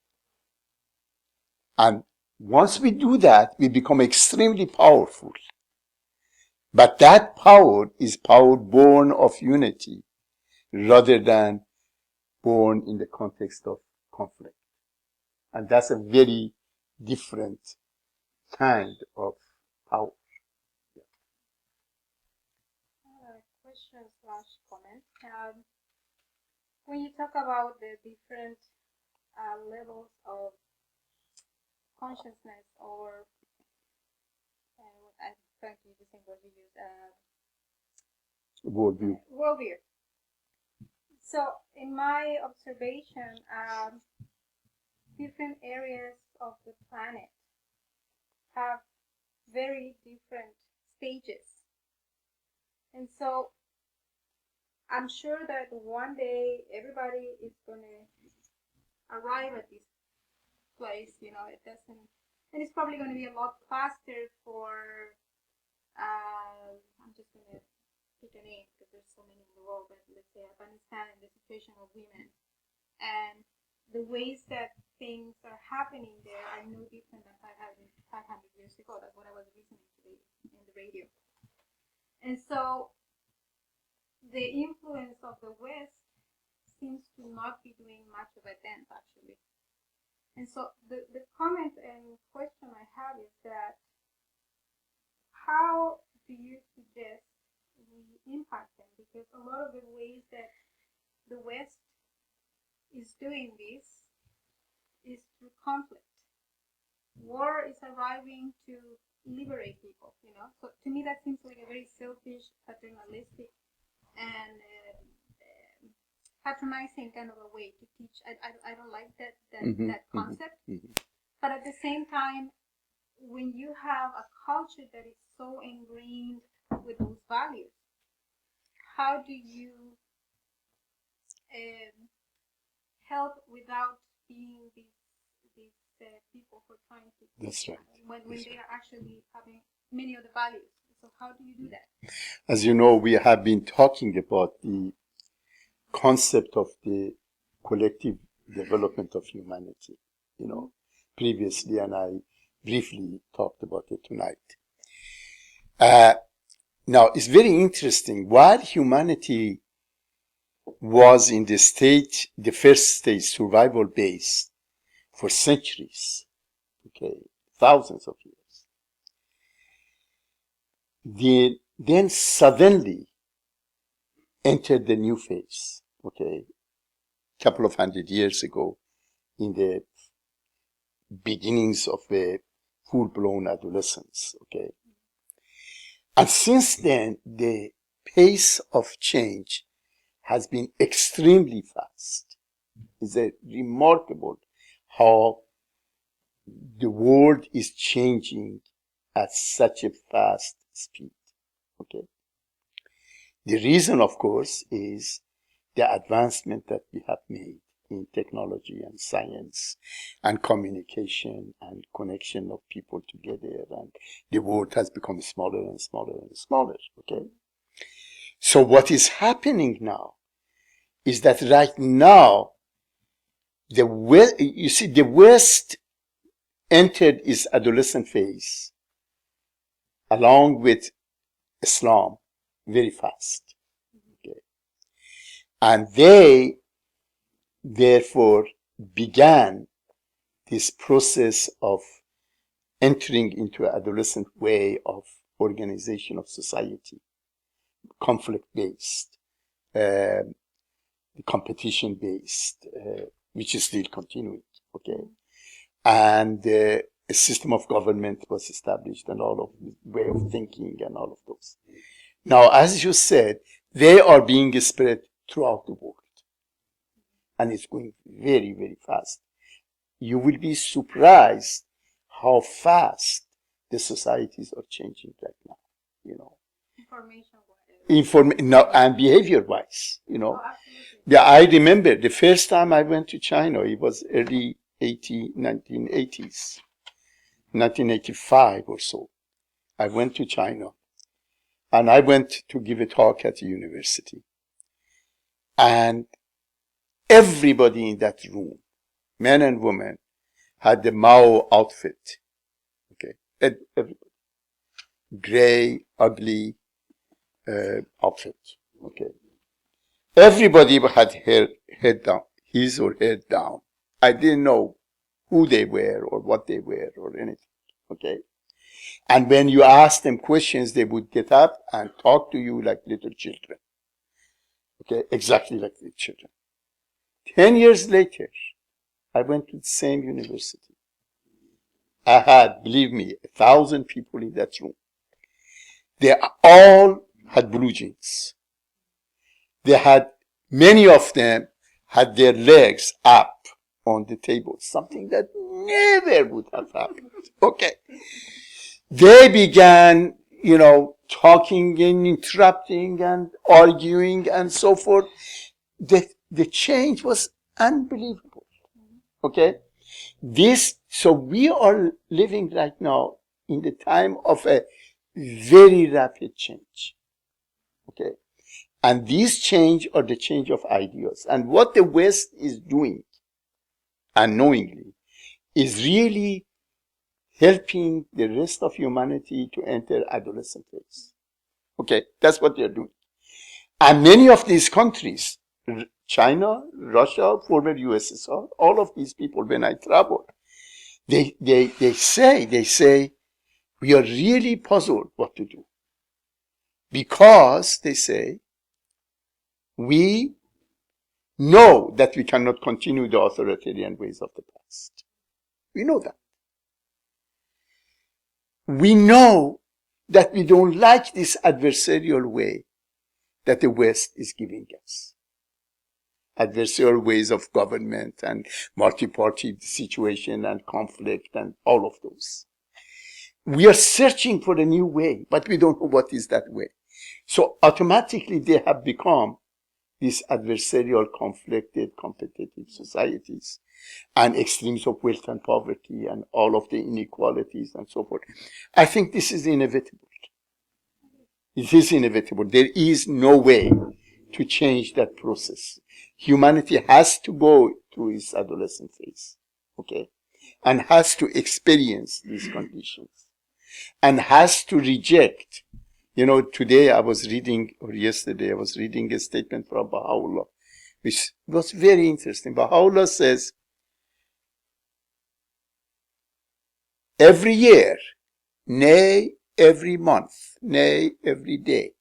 And once we do that, we become extremely powerful. But that power is power born of unity rather than born in the context of conflict. And that's a very different kind of power. Question / comment. When you talk about the different levels of consciousness, or I'm trying to use the same word you use, worldview. So, in my observation, different areas of the planet have very different stages. And so, I'm sure that one day everybody is going to arrive at this place, it doesn't, and it's probably going to be a lot faster for, I'm just going to pick a name because there's so many in the world, but let's say Afghanistan and the situation of women. And the ways that things are happening there are no different than 500 years ago. That's what I was listening to in the radio. And so the influence of the West seems to not be doing much of a dent, actually. And so the comment and question I have is that how do you suggest we impact them? Because a lot of the ways that the West is doing this is through conflict. War is arriving to liberate people, So to me that seems like a very selfish, paternalistic, and patronizing kind of a way to teach. I don't like that concept. Mm-hmm. But at the same time, when you have a culture that is so ingrained with those values, how do you help without being these people who are trying to? That's right. When they are actually having many of the values. So how do you do that? As you know, we have been talking about the concept of the collective development of humanity, previously, and I briefly talked about it tonight. Now, it's very interesting. While humanity was in the first stage, survival based for centuries, thousands of years, then suddenly entered the new phase, couple of 100 years ago, in the beginnings of a full-blown adolescence, And since then, the pace of change has been extremely fast. It's remarkable how the world is changing at such a fast speed, The reason, of course, is the advancement that we have made in technology and science and communication and connection of people together, and the world has become smaller and smaller and smaller, So what is happening now is that right now, the West entered its adolescent phase along with Islam very fast, And they therefore began this process of entering into an adolescent way of organization of society, conflict-based, competition-based, which is still continuing, And a system of government was established and all of the way of thinking and all of those. Now, as you said, they are being spread throughout the world. And it's going very, very fast. You will be surprised how fast the societies are changing right now, and behavior-wise, Oh, absolutely. Yeah, I remember the first time I went to China, it was early 1980s, 1985 or so. I went to China, and I went to give a talk at the university. And everybody in that room, men and women, had the Mao outfit. Everybody. Gray, ugly outfit. Everybody had head down, his or her down. I didn't know who they were or what they were or anything. And when you asked them questions, they would get up and talk to you like little children. Exactly like little children. 10 years later, I went to the same university. I had, believe me, 1,000 people in that room. They all had blue jeans. Many of them had their legs up on the table, something that never would have happened. They began, talking and interrupting and arguing and so forth. The change was unbelievable. So we are living right now in the time of a very rapid change. And these change are the change of ideas. And what the West is doing, unknowingly, is really helping the rest of humanity to enter adolescent phase. That's what they're doing. And many of these countries, China, Russia, former USSR, all of these people, when I travel, they say, we are really puzzled what to do. Because, they say, we know that we cannot continue the authoritarian ways of the past. We know that. We know that we don't like this adversarial way that the West is giving us. Adversarial ways of government and multi-party situation and conflict and all of those. We are searching for a new way, but we don't know what is that way. So automatically they have become these adversarial, conflicted, competitive societies and extremes of wealth and poverty and all of the inequalities and so forth. I think this is inevitable. It is inevitable. There is no way to change that process. Humanity has to go through its adolescent phase, okay, and has to experience these conditions, and has to reject. Today I was reading, or yesterday I was reading a statement from Baha'u'llah, which was very interesting. Baha'u'llah says, every year, nay, every month, nay, every day,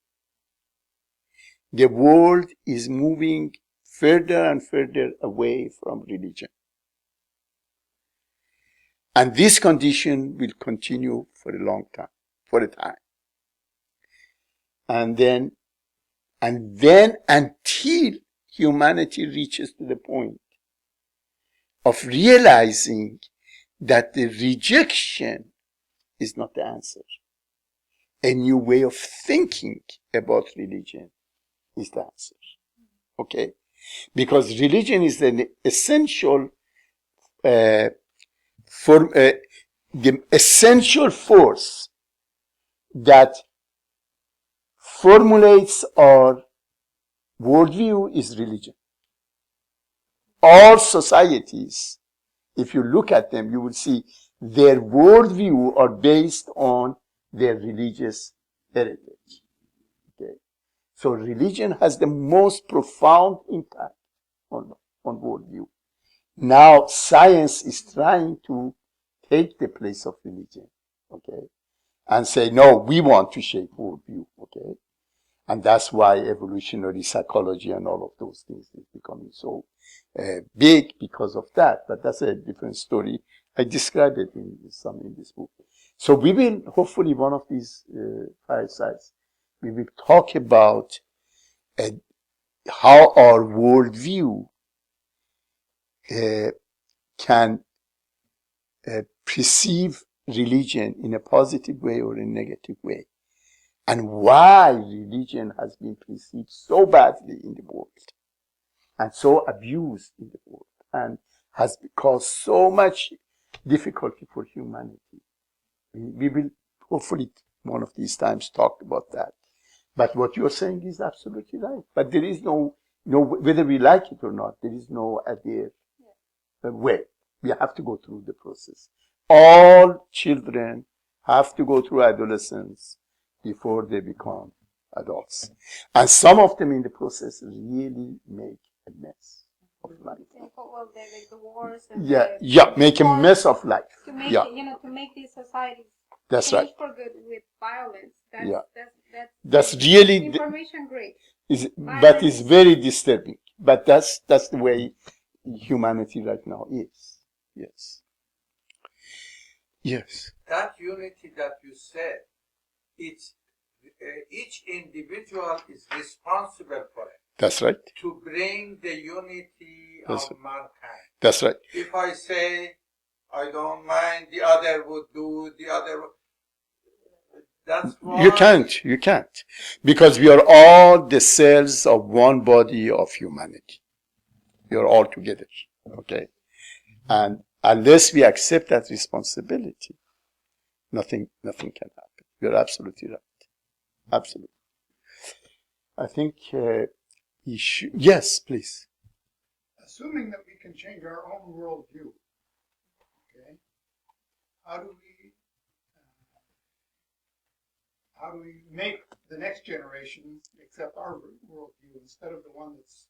the world is moving further and further away from religion. And this condition will continue for a long time, for a time. And then until humanity reaches to the point of realizing that the rejection is not the answer. A new way of thinking about religion is the answer. Okay? Because religion is an essential the essential force that formulates our worldview is religion. All societies, if you look at them, you will see their worldview are based on their religious heritage. Okay? So religion has the most profound impact on worldview. Now science is trying to take the place of religion, okay, and say, no, we want to shape worldview, okay, and that's why evolutionary psychology and all of those things is becoming so big because of that. But that's a different story. I describe it in this book. So we will, hopefully, one of these firesides, we will talk about how our worldview can perceive religion in a positive way or a negative way, and why religion has been perceived so badly in the world and so abused in the world and has caused so much difficulty for humanity. We will hopefully one of these times talk about that. But what you're saying is absolutely right. But there is no whether we like it or not, there is no other way. We have to go through the process. All children have to go through adolescence before they become adults. And some of them in the process really make a mess of life. Well, the wars and make a mess of life. To make to make these societies that's change right. for good with violence. That's really information great. But it's very disturbing. But that's the way humanity right now is. Yes. Yes. That unity that you said, it's each individual is responsible for it. That's right. To bring the unity of mankind. That's right. If I say, I don't mind, the other would do, the other would. That's why. You can't. Because we are all the cells of one body of humanity. We are all together. Okay? And unless we accept that responsibility, nothing can happen. You're absolutely right. Absolutely. I think yes, please. Assuming that we can change our own worldview, okay, how do we make the next generation accept our worldview instead of the one that's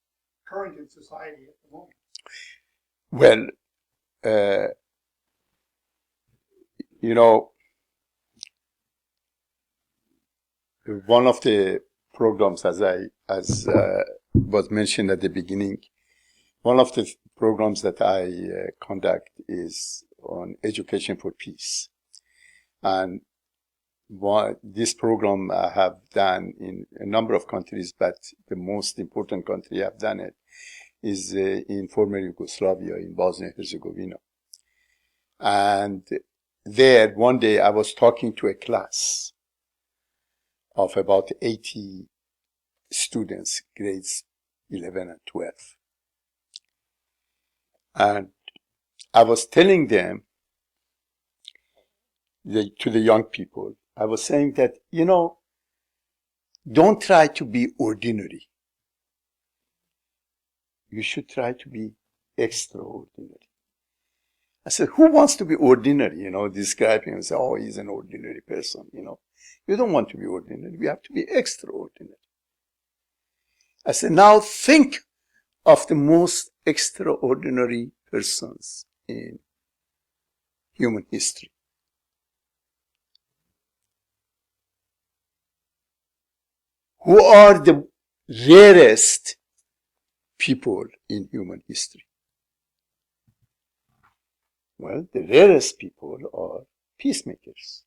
current in society at the moment? Well, one of the programs, as was mentioned at the beginning, one of the programs that I conduct is on education for peace. And this program I have done in a number of countries, but the most important country I've done it is in former Yugoslavia, in Bosnia-Herzegovina. And there, one day I was talking to a class of about 80 students, grades 11 and 12. And I was telling them, to the young people, I was saying that, don't try to be ordinary. You should try to be extraordinary. I said, who wants to be ordinary? Describe him and say, oh, he's an ordinary person, You don't want to be ordinary. You have to be extraordinary. I said, now think of the most extraordinary persons in human history. Who are the rarest people in human history? Well, the rarest people are peacemakers,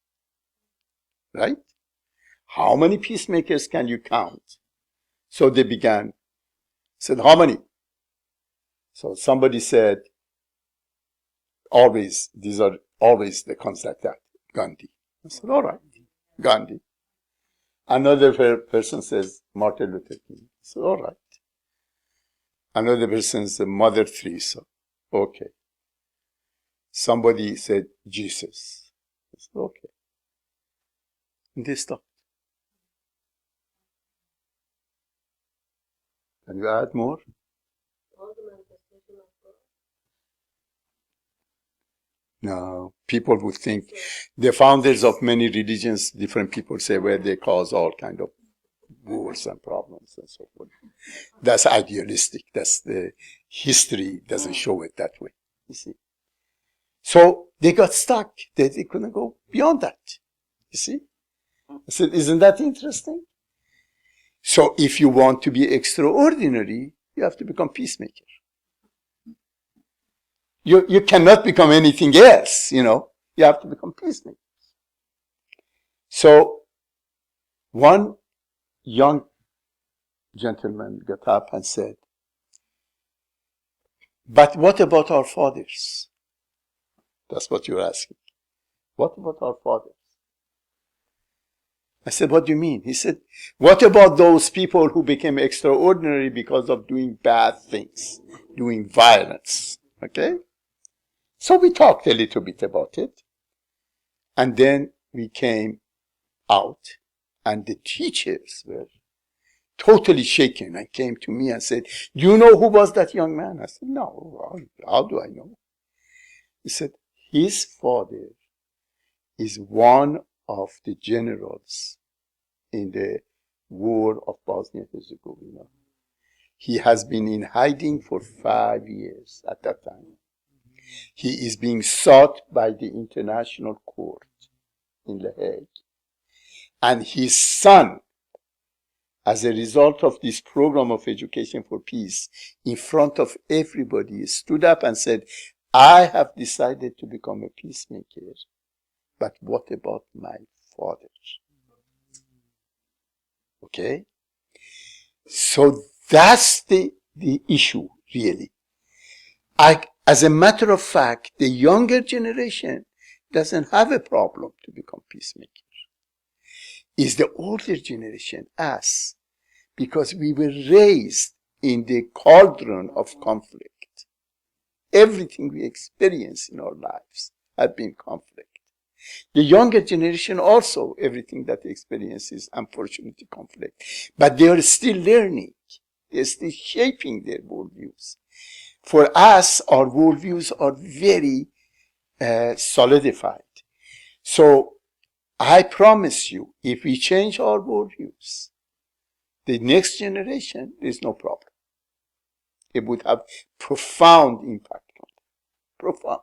right? How many peacemakers can you count? So they said, how many? So somebody said, these are always the comes like that, Gandhi. I said, all right, Gandhi. Another person says, Martin Luther King. I said, all right. Another person said, Mother Teresa. Okay. Somebody said, Jesus. I said, okay. And they stopped. Can you add more? No. People would think the founders of many religions, different people say, well, they cause all kind of wars and problems and so forth. That's idealistic. That's the history doesn't show it that way. You see. So they got stuck. They couldn't go beyond that. You see. I said, isn't that interesting? So if you want to be extraordinary, you have to become peacemaker. You cannot become anything else, You have to become peacemakers. So one young gentleman got up and said, but what about our fathers? That's what you're asking. What about our fathers? I said, what do you mean? He said, what about those people who became extraordinary because of doing bad things, doing violence? Okay? So we talked a little bit about it. And then we came out, and the teachers were totally shaken and came to me and said, do you know who was that young man? I said, no, how do I know? He said, his father is one of the generals in the war of Bosnia-Herzegovina. He has been in hiding for 5 years at that time. He is being sought by the International Court in The Hague. And his son, as a result of this program of education for peace, in front of everybody, stood up and said, I have decided to become a peacemaker, but what about my father? Okay? So that's the issue, really. As a matter of fact, the younger generation doesn't have a problem to become peacemakers. It's the older generation, us, because we were raised in the cauldron of conflict. Everything we experience in our lives has been conflict. The younger generation also, everything that they experience is unfortunately conflict. But they are still learning. They're still shaping their worldviews. For us, our worldviews are very solidified. So I promise you, if we change our worldviews, the next generation, there's no problem. It would have profound impact on them. Profound.